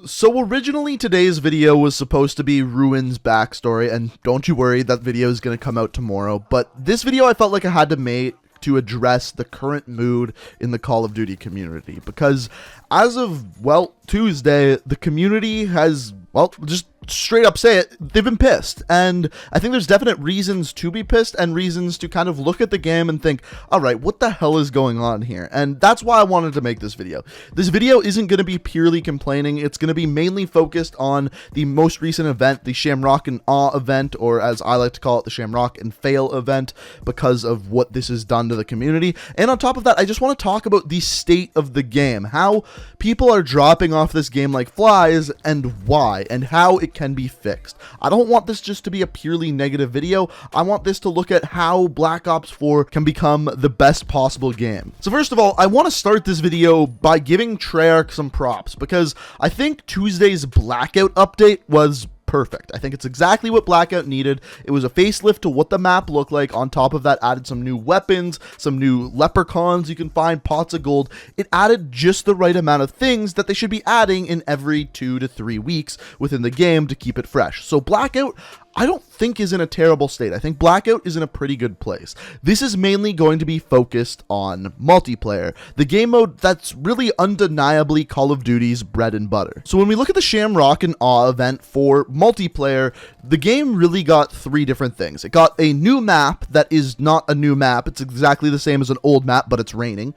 So originally today's video was supposed to be Ruin's backstory, and don't you worry, that video is going to come out tomorrow, but this video I felt like I had to make to address the current mood in the Call of Duty community, because as of, well, Tuesday, the community has, well, just straight up say it, they've been pissed, and I think there's definite reasons to be pissed and reasons to kind of look at the game and think, alright, what the hell is going on here? And that's why I wanted to make this video. This video isn't going to be purely complaining, it's going to be mainly focused on the most recent event, the Shamrock and Awe event, or as I like to call it, the Shamrock and Fail event, because of what this has done to the community. And on top of that, I just want to talk about the state of the game, how people are dropping off this game like flies, and why, and how it can be fixed. I don't want this just to be a purely negative video. I want this to look at how Black Ops 4 can become the best possible game. So first of all, I want to start this video by giving Treyarch some props, because I think Tuesday's BlackOut update was perfect. I think it's exactly what BlackOut needed. It was a facelift to what the map looked like. On top of that, added some new weapons, some new leprechauns you can find, pots of gold. It added just the right amount of things that they should be adding in every 2 to 3 weeks within the game to keep it fresh. So BlackOut, I don't think is in a terrible state. I think BlackOut is in a pretty good place. This is mainly going to be focused on multiplayer, the game mode that's really undeniably Call of Duty's bread and butter. So when we look at the Shamrock and Awe event for multiplayer, the game really got 3 different things. It got a new map that is not a new map. It's exactly the same as an old map, but it's raining.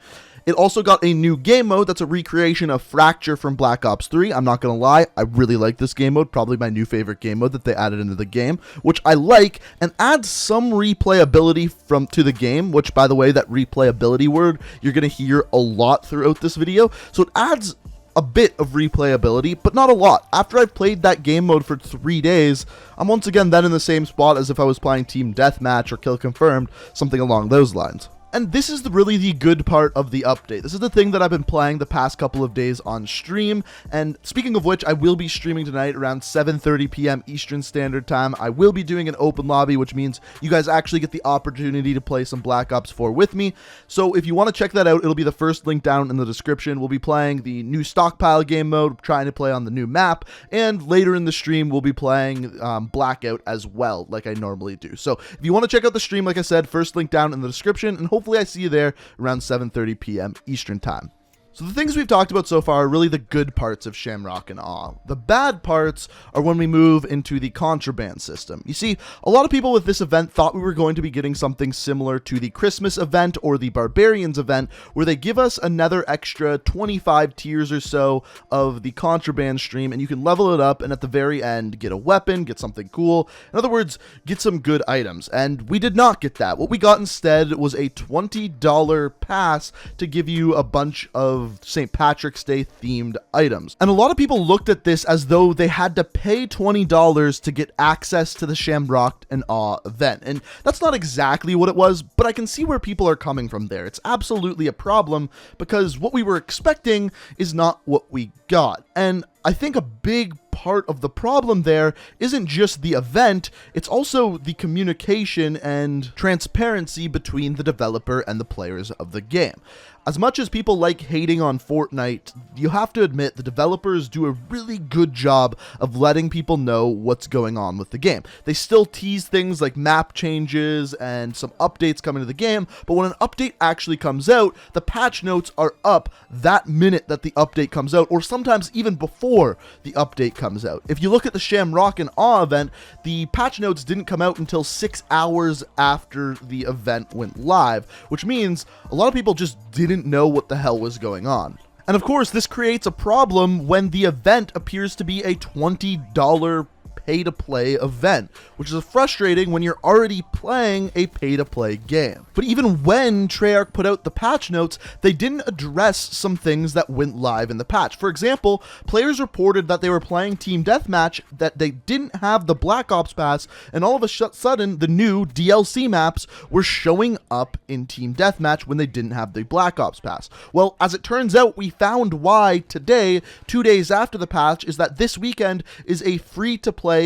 It also got a new game mode that's a recreation of Fracture from Black Ops 3. I'm not going to lie, I really like this game mode, probably my new favorite game mode that they added into the game, which I like, and adds some replayability to the game, which, by the way, that replayability word you're going to hear a lot throughout this video. So it adds a bit of replayability, but not a lot. After I've played that game mode for 3 days, I'm once again then in the same spot as if I was playing Team Deathmatch or Kill Confirmed, something along those lines. And this is really the good part of the update. This is the thing that I've been playing the past couple of days on stream, and speaking of which, I will be streaming tonight around 7:30 p.m. Eastern Standard Time. I will be doing an open lobby, which means you guys actually get the opportunity to play some Black Ops 4 with me. So if you want to check that out, it'll be the first link down in the description. We'll be playing the new stockpile game mode, trying to play on the new map, and later in the stream, we'll be playing BlackOut as well, like I normally do. So if you want to check out the stream, like I said, first link down in the description, and hopefully I see you there around 7:30 p.m. Eastern Time. So the things we've talked about so far are really the good parts of Shamrock and Awe. The bad parts are when we move into the Contraband system. You see, a lot of people with this event thought we were going to be getting something similar to the Christmas event or the Barbarians event, where they give us another extra 25 tiers or so of the Contraband stream, and you can level it up, and at the very end, get a weapon, get something cool. In other words, get some good items. And we did not get that. What we got instead was a $20 pass to give you a bunch of St. Patrick's Day themed items. And a lot of people looked at this as though they had to pay $20 to get access to the Shamrock and Awe event. And that's not exactly what it was, but I can see where people are coming from there. It's absolutely a problem, because what we were expecting is not what we got. And I think a big part of the problem there isn't just the event, it's also the communication and transparency between the developer and the players of the game. As much as people like hating on Fortnite, you have to admit the developers do a really good job of letting people know what's going on with the game. They still tease things like map changes and some updates coming to the game, but when an update actually comes out, the patch notes are up that minute that the update comes out, or sometimes even before the update comes out. If you look at the Shamrock and Awe event, the patch notes didn't come out until 6 hours after the event went live, which means a lot of people just didn't know what the hell was going on. And of course, this creates a problem when the event appears to be a $20 pay-to-play event, which is frustrating when you're already playing a pay-to-play game. But even when Treyarch put out the patch notes, they didn't address some things that went live in the patch. For example, players reported that they were playing Team Deathmatch, that they didn't have the Black Ops pass, and all of a sudden, the new DLC maps were showing up in Team Deathmatch when they didn't have the Black Ops pass. Well, as it turns out, we found why today, 2 days after the patch, is that this weekend is a free-to-play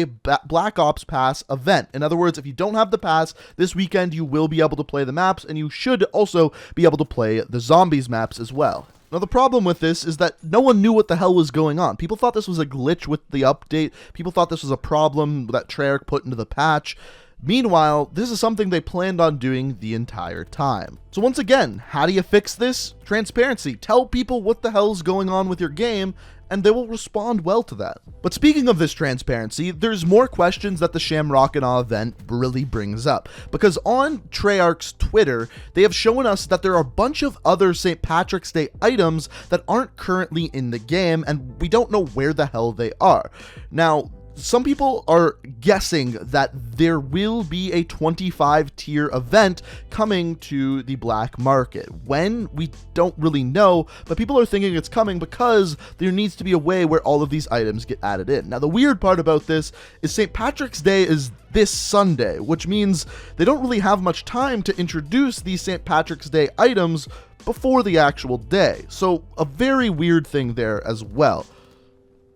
Black Ops Pass event. In other words, if you don't have the pass, this weekend you will be able to play the maps, and you should also be able to play the zombies maps as well. Now, the problem with this is that no one knew what the hell was going on. People thought this was a glitch with the update. People thought this was a problem that Treyarch put into the patch. Meanwhile, this is something they planned on doing the entire time. So once again, how do you fix this? Transparency. Tell people what the hell's going on with your game, and they will respond well to that. But speaking of this transparency, there's more questions that the Shamrock and Awe event really brings up. Because on Treyarch's Twitter, they have shown us that there are a bunch of other St. Patrick's Day items that aren't currently in the game, and we don't know where the hell they are. Now, some people are guessing that there will be a 25 tier event coming to the black market. When? We don't really know, but people are thinking it's coming because there needs to be a way where all of these items get added in. Now, the weird part about this is St. Patrick's Day is this Sunday, which means they don't really have much time to introduce these St. Patrick's Day items before the actual day. So a very weird thing there as well.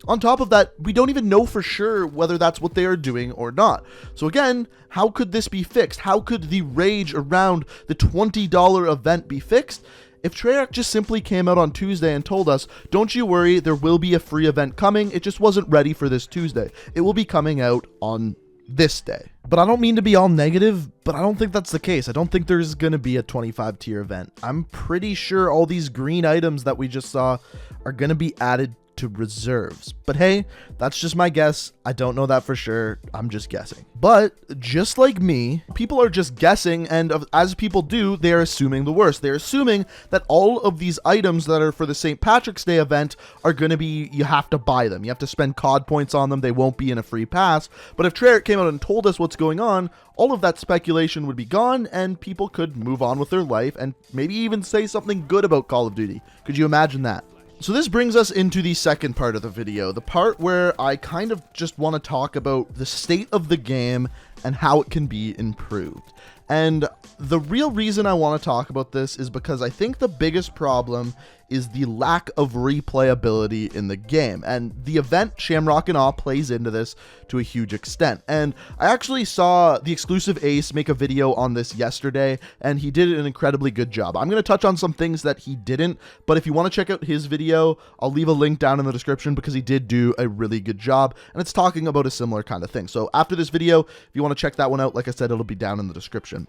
On top of that, we don't even know for sure whether that's what they are doing or not. So again, how could this be fixed? How could the rage around the $20 event be fixed? If Treyarch just simply came out on Tuesday and told us, don't you worry, there will be a free event coming, it just wasn't ready for this Tuesday. It will be coming out on this day. But I don't mean to be all negative, but I don't think that's the case. I don't think there's going to be a 25 tier event. I'm pretty sure all these green items that we just saw are going to be added to reserves. But hey, that's just my guess. I don't know that for sure. I'm just guessing. But just like me, people are just guessing, and as people do, they're assuming the worst. They're assuming that all of these items that are for the St. Patrick's Day event are going to be, you have to buy them. You have to spend COD points on them. They won't be in a free pass. But if Treyarch came out and told us what's going on, all of that speculation would be gone, and people could move on with their life and maybe even say something good about Call of Duty. Could you imagine that? So this brings us into the second part of the video, the part where I kind of just want to talk about the state of the game and how it can be improved. And the real reason I want to talk about this is because I think the biggest problem is the lack of replayability in the game, and the event Shamrock and Awe plays into this to a huge extent. And I actually saw the exclusive Ace make a video on this yesterday, and he did an incredibly good job. I'm going to touch on some things that he didn't, but if you want to check out his video, I'll leave a link down in the description because he did do a really good job, and it's talking about a similar kind of thing. So after this video, if you want to check that one out, like I said, it'll be down in the description.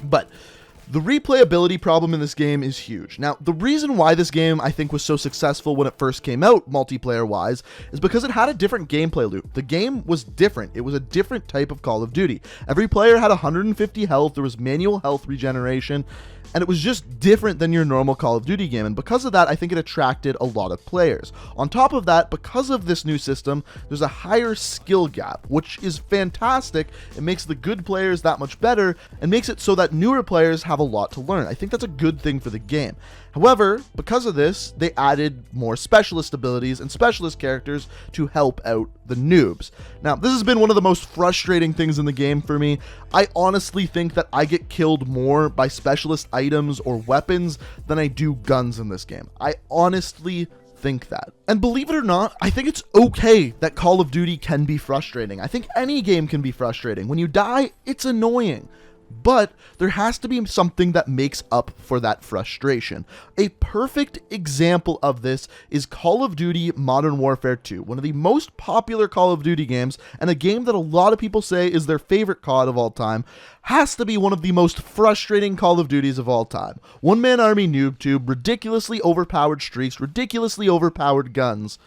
But the replayability problem in this game is huge. Now, the reason why this game, I think, was so successful when it first came out, multiplayer-wise, is because it had a different gameplay loop. The game was different. It was a different type of Call of Duty. Every player had 150 health, there was manual health regeneration, and it was just different than your normal Call of Duty game, and because of that, I think it attracted a lot of players. On top of that, because of this new system, there's a higher skill gap, which is fantastic. It makes the good players that much better, and makes it so that newer players have a lot to learn. I think that's a good thing for the game. However, because of this, they added more specialist abilities and specialist characters to help out the noobs. Now, this has been one of the most frustrating things in the game for me. I honestly think that I get killed more by specialist items or weapons than I do guns in this game. I honestly think that. And believe it or not, I think it's okay that Call of Duty can be frustrating. I think any game can be frustrating. When you die, it's annoying. But there has to be something that makes up for that frustration. A perfect example of this is Call of Duty Modern Warfare 2, one of the most popular Call of Duty games, and a game that a lot of people say is their favorite COD of all time, has to be one of the most frustrating Call of Duties of all time. One-man army noob tube, ridiculously overpowered streaks, ridiculously overpowered guns,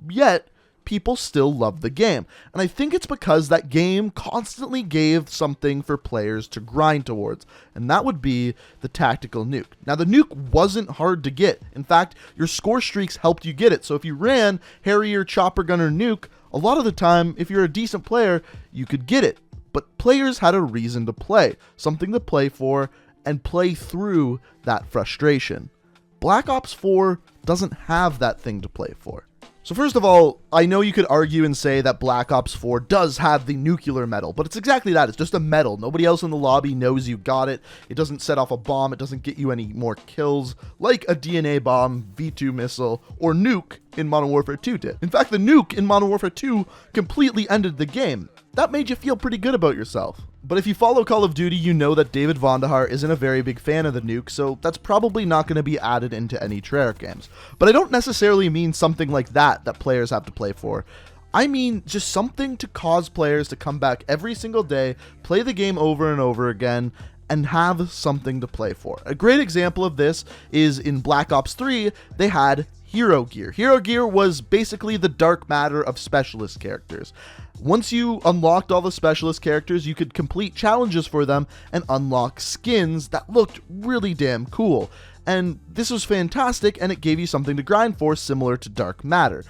yet people still love the game. And I think it's because that game constantly gave something for players to grind towards, and that would be the tactical nuke. Now, the nuke wasn't hard to get. In fact, your score streaks helped you get it. So if you ran Harrier, Chopper Gunner, Nuke, a lot of the time, if you're a decent player, you could get it. But players had a reason to play, something to play for, and play through that frustration. Black Ops 4 doesn't have that thing to play for. So first of all, I know you could argue and say that Black Ops 4 does have the nuclear medal, but it's exactly that. It's just a medal. Nobody else in the lobby knows you got it. It doesn't set off a bomb. It doesn't get you any more kills like a DNA bomb, V2 missile, or nuke in Modern Warfare 2 did. In fact, the nuke in Modern Warfare 2 completely ended the game. That made you feel pretty good about yourself. But if you follow Call of Duty, you know that David Vonderhaar isn't a very big fan of the nuke, so that's probably not going to be added into any Treyarch games. But I don't necessarily mean something like that players have to play for. I mean just something to cause players to come back every single day, play the game over and over again, and have something to play for. A great example of this is in Black Ops 3, they had Hero Gear. Hero Gear was basically the dark matter of specialist characters. Once you unlocked all the specialist characters, you could complete challenges for them and unlock skins that looked really damn cool. And this was fantastic, and it gave you something to grind for, similar to dark matter.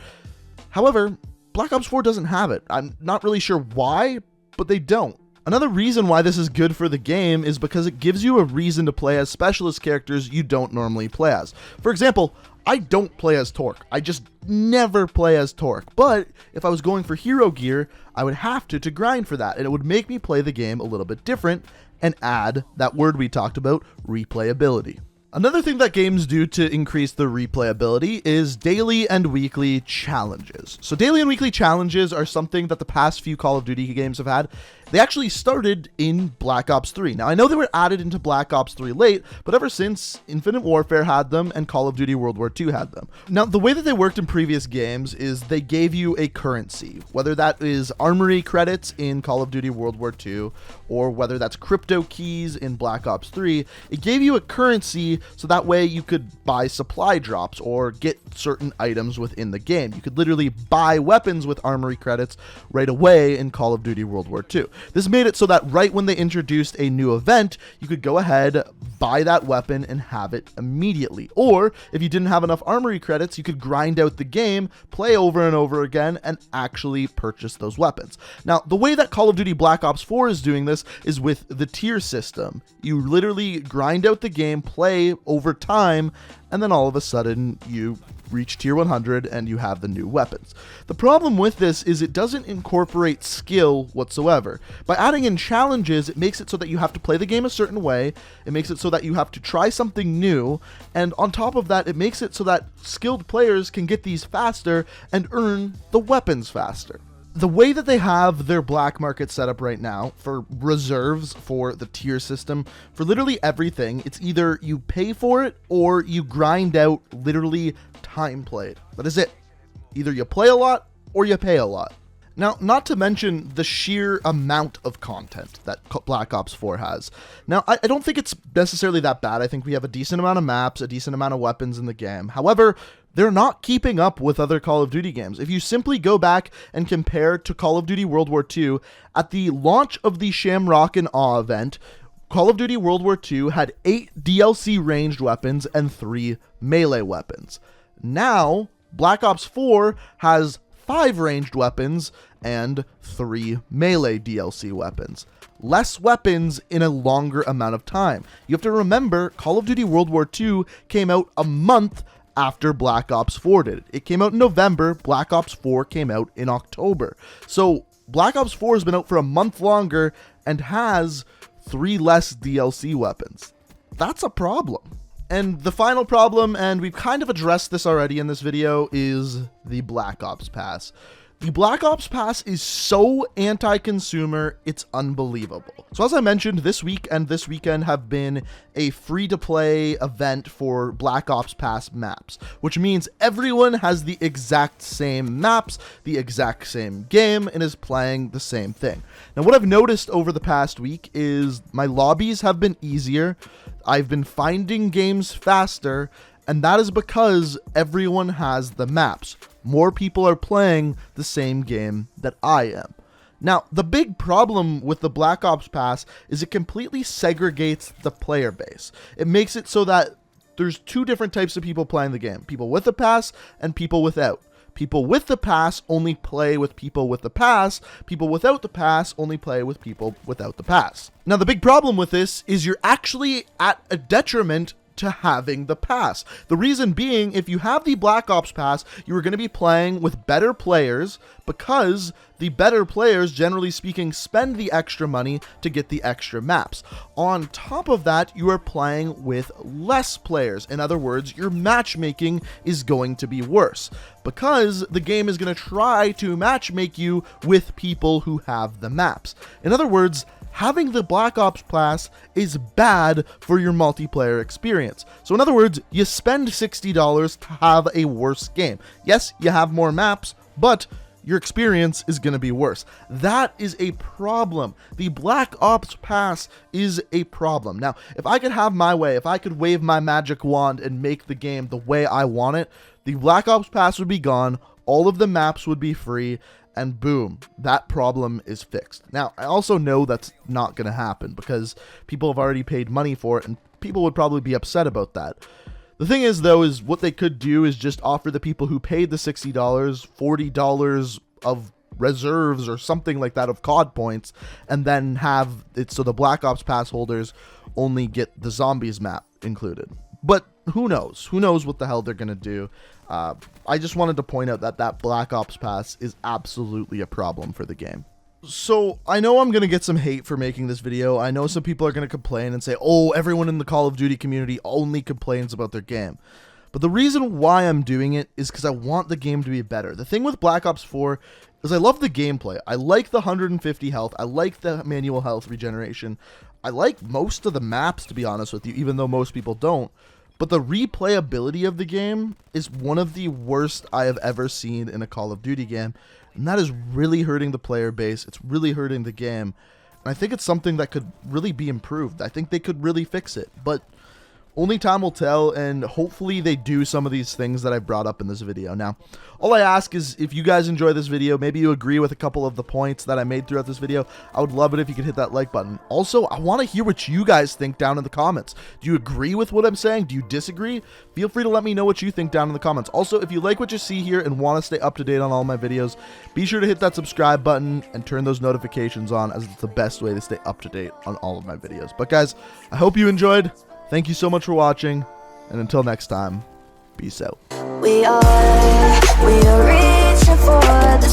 However, Black Ops 4 doesn't have it. I'm not really sure why, but they don't. Another reason why this is good for the game is because it gives you a reason to play as specialist characters you don't normally play as. For example, I don't play as Torque. I just never play as Torque. But if I was going for Hero Gear, I would have to grind for that, and it would make me play the game a little bit different and add that word we talked about, replayability. Another thing that games do to increase the replayability is daily and weekly challenges. So daily and weekly challenges are something that the past few Call of Duty games have had. They actually started in Black Ops 3. Now, I know they were added into Black Ops 3 late, but ever since, Infinite Warfare had them and Call of Duty World War II had them. Now, the way that they worked in previous games is they gave you a currency, whether that is armory credits in Call of Duty World War II, or whether that's crypto keys in Black Ops 3. It gave you a currency so that way you could buy supply drops or get certain items within the game. You could literally buy weapons with armory credits right away in Call of Duty World War II. This made it so that right when they introduced a new event, you could go ahead, buy that weapon, and have it immediately. Or, if you didn't have enough armory credits, you could grind out the game, play over and over again, and actually purchase those weapons. Now, the way that Call of Duty Black Ops 4 is doing this is with the tier system. You literally grind out the game, play over time, and then all of a sudden you reach tier 100 and you have the new weapons. The problem with this is it doesn't incorporate skill whatsoever. By adding in challenges, it makes it so that you have to play the game a certain way, it makes it so that you have to try something new, and on top of that, it makes it so that skilled players can get these faster and earn the weapons faster. The way that they have their black market set up right now for reserves for the tier system, for literally everything, it's either you pay for it or you grind out literally time played. That is it. Either you play a lot or you pay a lot. Now, not to mention the sheer amount of content that Black Ops 4 has. Now, I don't think it's necessarily that bad. I think we have a decent amount of maps, a decent amount of weapons in the game. However, they're not keeping up with other Call of Duty games. If you simply go back and compare to Call of Duty World War II, at the launch of the Shamrock and Awe event, Call of Duty World War II had 8 DLC ranged weapons and 3 melee weapons. Now, Black Ops 4 has 5 ranged weapons and 3 melee DLC weapons. Less weapons in a longer amount of time. You have to remember, Call of Duty World War II came out a month after Black Ops 4 did. It came out in November, Black Ops 4 came out in October. So Black Ops 4 has been out for a month longer and has 3 less DLC weapons. That's a problem. And the final problem, and we've kind of addressed this already in this video, is the Black Ops Pass. The Black Ops Pass is so anti-consumer, it's unbelievable. So as I mentioned, this week and this weekend have been a free-to-play event for Black Ops Pass maps, which means everyone has the exact same maps, the exact same game, and is playing the same thing. Now, what I've noticed over the past week is my lobbies have been easier, I've been finding games faster, and that is because everyone has the maps. More people are playing the same game that I am. Now, the big problem with the Black Ops Pass is it completely segregates the player base. It makes it so that there's 2 different types of people playing the game. People with the pass and people without. People with the pass only play with people with the pass. People without the pass only play with people without the pass. Now, the big problem with this is you're actually at a detriment to having the pass. The reason being, if you have the Black Ops pass, you are going to be playing with better players, because the better players, generally speaking, spend the extra money to get the extra maps. On top of that, you are playing with less players. In other words, your matchmaking is going to be worse, because the game is going to try to matchmake you with people who have the maps. In other words, having the Black Ops pass is bad for your multiplayer experience. So in other words, you spend $60 to have a worse game. Yes, you have more maps, but your experience is going to be worse. That is a problem. The Black Ops pass is a problem. Now, if I could have my way, if I could wave my magic wand and make the game the way I want it, the Black Ops pass would be gone, all of the maps would be free, and boom, that problem is fixed. Now, I also know that's not going to happen, because people have already paid money for it, and people would probably be upset about that. The thing is, though, is what they could do is just offer the people who paid the $60, $40 of reserves or something like that of COD points, and then have it so the Black Ops pass holders only get the zombies map included. But who knows? Who knows what the hell they're going to do? I just wanted to point out that that Black Ops pass is absolutely a problem for the game. So, I know I'm going to get some hate for making this video. I know some people are going to complain and say, oh, everyone in the Call of Duty community only complains about their game. But the reason why I'm doing it is because I want the game to be better. The thing with Black Ops 4 is I love the gameplay. I like the 150 health. I like the manual health regeneration. I like most of the maps, to be honest with you, even though most people don't. But the replayability of the game is one of the worst I have ever seen in a Call of Duty game. And that is really hurting the player base. It's really hurting the game. And I think it's something that could really be improved. I think they could really fix it. But only time will tell, and hopefully they do some of these things that I brought up in this video. Now, all I ask is if you guys enjoy this video, maybe you agree with a couple of the points that I made throughout this video, I would love it if you could hit that like button. Also, I want to hear what you guys think down in the comments. Do you agree with what I'm saying? Do you disagree? Feel free to let me know what you think down in the comments. Also, if you like what you see here and want to stay up to date on all my videos, be sure to hit that subscribe button and turn those notifications on, as it's the best way to stay up to date on all of my videos. But guys, I hope you enjoyed. Thank you so much for watching, and until next time, peace out. We are reaching for the